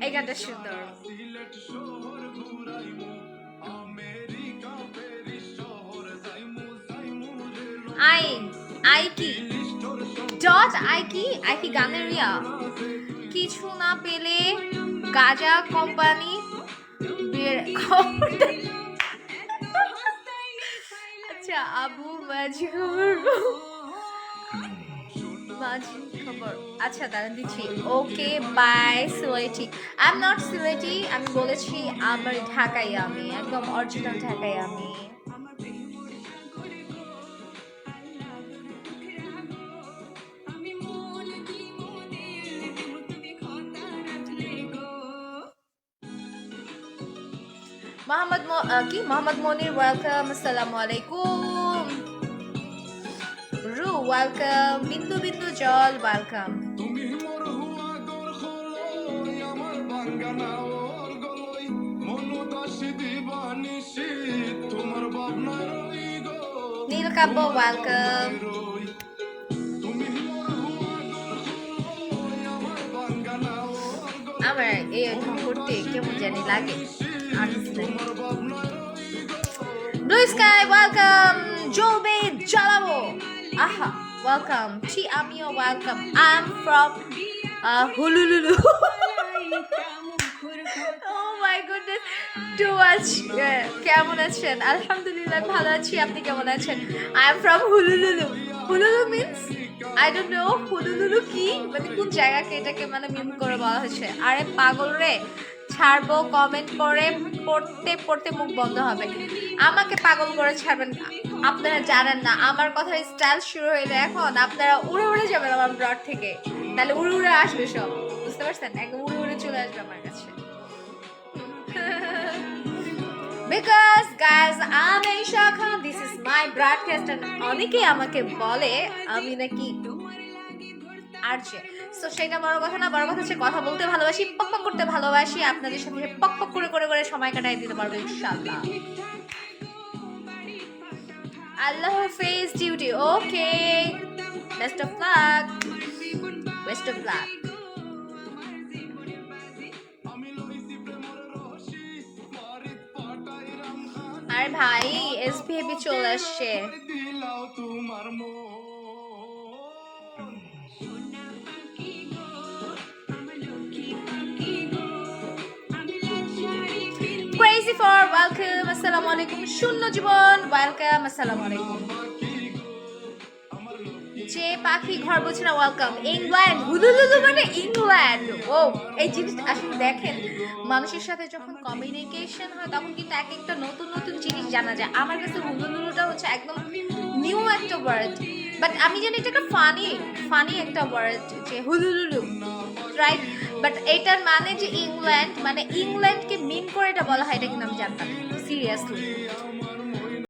এই গানটা সুন্দর। আই আই কি ডট আই কি গানের ইয়া কিছু না পেলে গাজা কোম্পানি বের আচ্ছা আবু মাঝির মাঝি খবর আচ্ছা দাঁড়ান দিচ্ছি okay bye Sylheti I am not Sylheti আমি বলেছি আমার ঢাকাই আমি একদম অরিজিনাল ঢাকাই আমি মোহাম্মদ মনির ওয়েলকাম আসসালামু আলাইকুম রু ওয়েলকাম বিন্দু বিন্দু জল ওয়েলকাম তুমি মোর হুয়া গর খলই আমার বাঙ্গানা ওর গলই মনু দাসী দিবানিসি তোমার ভাবনা রই গো নীলকাব্য ওয়েলকাম তুমি মোর হুয়া গর খলই আমার বাঙ্গানা ওর গলই আমার এই করতে কেমন জানি লাগে Blue Sky, welcome. Jobe Jalabo. Aha, welcome. Chi Amio, welcome. I'm from Hululu. Oh my goodness. Too much. কেমন আছেন? আলহামদুলিল্লাহ ভালো আছি। আপনি কেমন আছেন? I am from Hululu. Hululu means I don't know Hululu কি মানে কোন জায়গাকে এটাকে মানে মিন করে বলা হয়েছে আরে পাগল রে ছাড়বো কমেন্ট করে পড়তে পড়তে মুখ বন্ধ হবে আমাকে পাগল করে ছাড়বেন আপনারা জানেন না আমার কথার স্টাইল শুরু হইলে এখন আপনারা উড়ে উড়ে যাবেন আমার ব্লগ থেকে তাহলে উড়ে উড়ে আসবে সব বুঝতে পারছেন একদম উড়ে উড়ে চলে আসবে আমার কাছে because guys আমি শাখা this is my broadcast and অনেকেই আমাকে বলে আমি নাকি আরজে সো সেটা বড় কথা না বড় কথা হচ্ছে কথা বলতে ভালোবাসি পক পক করতে ভালোবাসি আপনাদের সাথে পক পক করে করে করে সময় কাটাই দিতে পারবো ইনশাআল্লাহ আল্লাহ হাফেজ duty okay best of luck best of luck আরে ভাই এসপিএপি চলে আসছে Crazy for welcome assalamu alaikum শূন্য জীবন ওয়েলকাম আসসালামু আলাইকুম যে পাখি ঘর বলছে না ওয়েলকাম ইংল্যান্ড হুলুলুলু মানে ইংল্যান্ড ও এই জিনিসটা আসলে দেখেন মানুষের সাথে যখন কমিউনিকেশন হয় তখন কিন্তু এক একটা নতুন নতুন জিনিস জানা যায় আমার কাছে হুলুলুলুটা হচ্ছে একদম নিউ একটা ওয়ার্ড বাট আমি জানি এটা একটা ফানি একটা ওয়ার্ড যে হুলুলুলু রাইট বাট এটার মানে যে ইংল্যান্ড মানে ইংল্যান্ডকে মিন করে এটা বলা হয় এটা কিন্তু আমি জানতাম সিরিয়াসলি